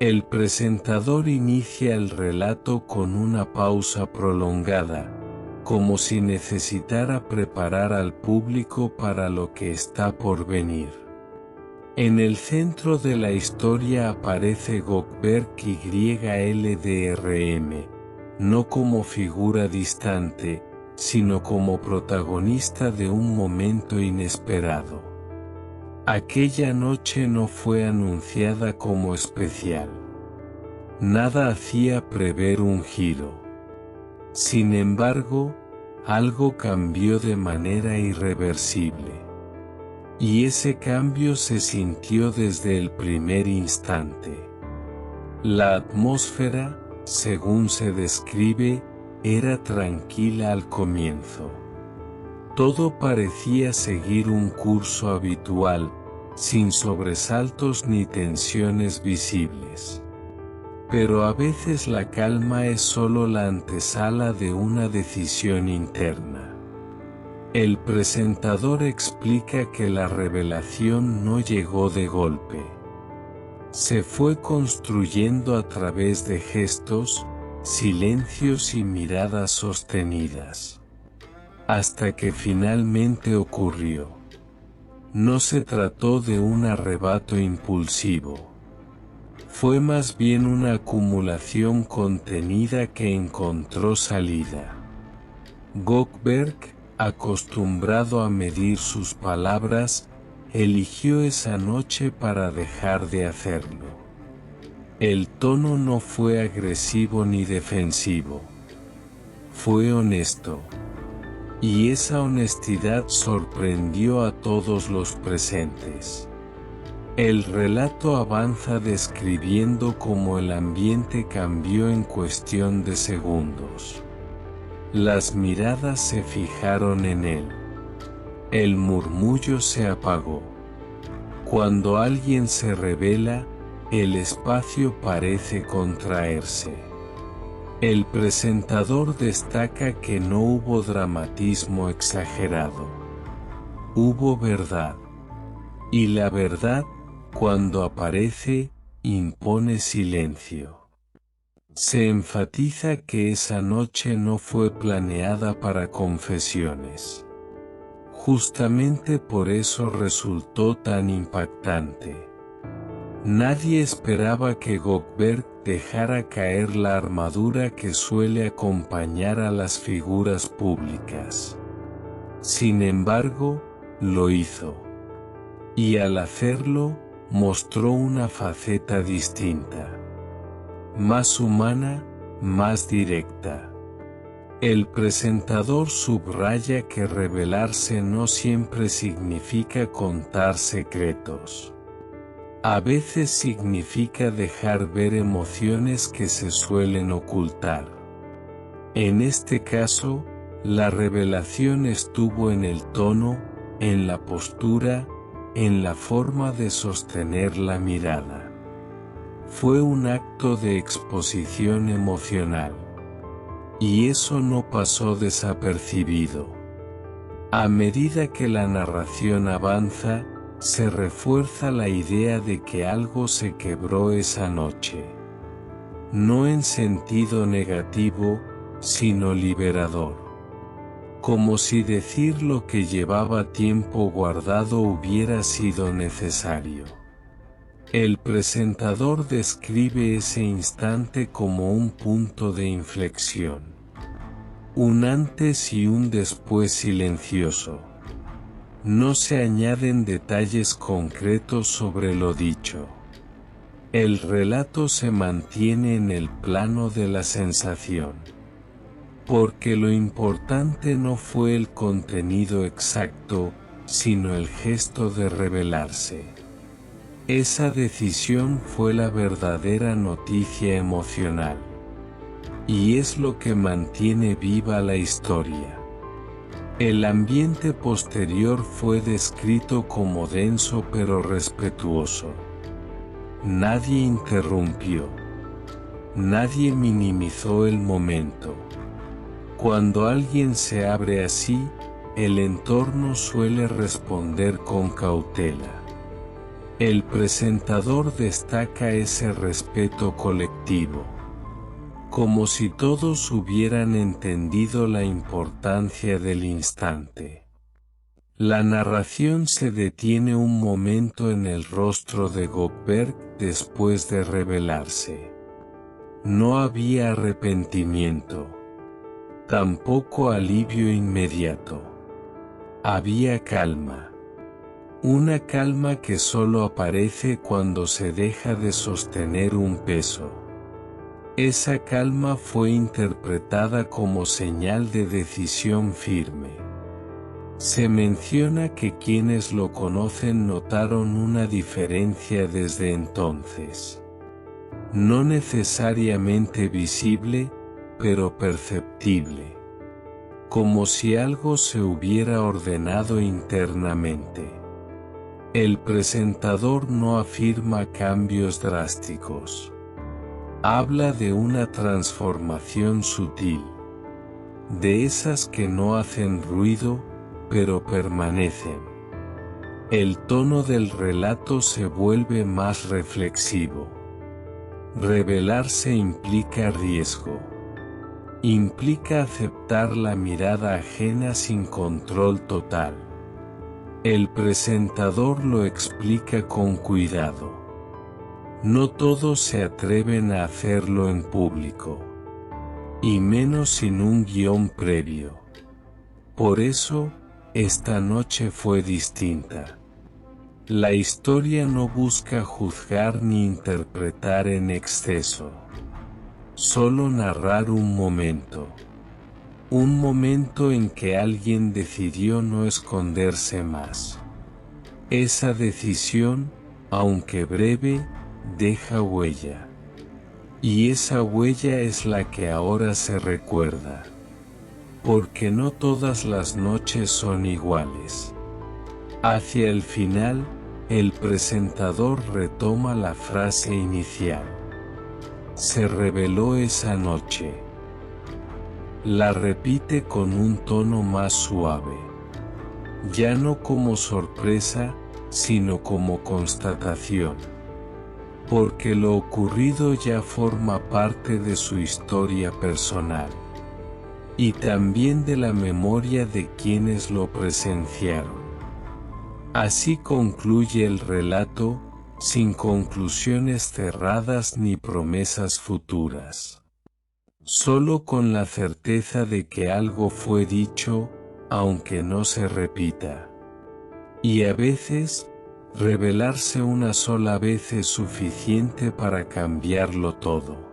El presentador inicia el relato con una pausa prolongada, como si necesitara preparar al público para lo que está por venir. En el centro de la historia aparece Gökberk YLDRM, no como figura distante, sino como protagonista de un momento inesperado. Aquella noche no fue anunciada como especial. Nada hacía prever un giro. Sin embargo, algo cambió de manera irreversible. Y ese cambio se sintió desde el primer instante. La atmósfera, según se describe, era tranquila al comienzo. Todo parecía seguir un curso habitual, sin sobresaltos ni tensiones visibles. Pero a veces la calma es solo la antesala de una decisión interna. El presentador explica que la revelación no llegó de golpe. Se fue construyendo a través de gestos, silencios y miradas sostenidas. Hasta que finalmente ocurrió. No se trató de un arrebato impulsivo. Fue más bien una acumulación contenida que encontró salida. Gökberk, acostumbrado a medir sus palabras, eligió esa noche para dejar de hacerlo. El tono no fue agresivo ni defensivo. Fue honesto. Y esa honestidad sorprendió a todos los presentes. El relato avanza describiendo cómo el ambiente cambió en cuestión de segundos. Las miradas se fijaron en él. El murmullo se apagó. Cuando alguien se revela, el espacio parece contraerse. El presentador destaca que no hubo dramatismo exagerado. Hubo verdad. Y la verdad, cuando aparece, impone silencio. Se enfatiza que esa noche no fue planeada para confesiones. Justamente por eso resultó tan impactante. Nadie esperaba que Gökberk dejara caer la armadura que suele acompañar a las figuras públicas. Sin embargo, lo hizo. Y al hacerlo, mostró una faceta distinta. Más humana, más directa. El presentador subraya que revelarse no siempre significa contar secretos. A veces significa dejar ver emociones que se suelen ocultar. En este caso, la revelación estuvo en el tono, en la postura, en la forma de sostener la mirada. Fue un acto de exposición emocional. Y eso no pasó desapercibido. A medida que la narración avanza, se refuerza la idea de que algo se quebró esa noche. No en sentido negativo, sino liberador. Como si decir lo que llevaba tiempo guardado hubiera sido necesario. El presentador describe ese instante como un punto de inflexión. Un antes y un después silencioso. No se añaden detalles concretos sobre lo dicho. El relato se mantiene en el plano de la sensación. Porque lo importante no fue el contenido exacto, sino el gesto de revelarse. Esa decisión fue la verdadera noticia emocional. Y es lo que mantiene viva la historia. El ambiente posterior fue descrito como denso pero respetuoso. Nadie interrumpió. Nadie minimizó el momento. Cuando alguien se abre así, el entorno suele responder con cautela. El presentador destaca ese respeto colectivo, como si todos hubieran entendido la importancia del instante. La narración se detiene un momento en el rostro de Goldberg después de revelarse. No había arrepentimiento, tampoco alivio inmediato. Había calma. Una calma que solo aparece cuando se deja de sostener un peso. Esa calma fue interpretada como señal de decisión firme. Se menciona que quienes lo conocen notaron una diferencia desde entonces. No necesariamente visible, pero perceptible. Como si algo se hubiera ordenado internamente. El presentador no afirma cambios drásticos. Habla de una transformación sutil. De esas que no hacen ruido, pero permanecen. El tono del relato se vuelve más reflexivo. Revelarse implica riesgo. Implica aceptar la mirada ajena sin control total. El presentador lo explica con cuidado. No todos se atreven a hacerlo en público, y menos sin un guión previo. Por eso, esta noche fue distinta. La historia no busca juzgar ni interpretar en exceso. Solo narrar un momento. Un momento en que alguien decidió no esconderse más. Esa decisión, aunque breve, deja huella. Y esa huella es la que ahora se recuerda. Porque no todas las noches son iguales. Hacia el final, el presentador retoma la frase inicial. Se reveló esa noche. La repite con un tono más suave. Ya no como sorpresa, sino como constatación. Porque lo ocurrido ya forma parte de su historia personal. Y también de la memoria de quienes lo presenciaron. Así concluye el relato, sin conclusiones cerradas ni promesas futuras. Solo con la certeza de que algo fue dicho, aunque no se repita. Y a veces, revelarse una sola vez es suficiente para cambiarlo todo.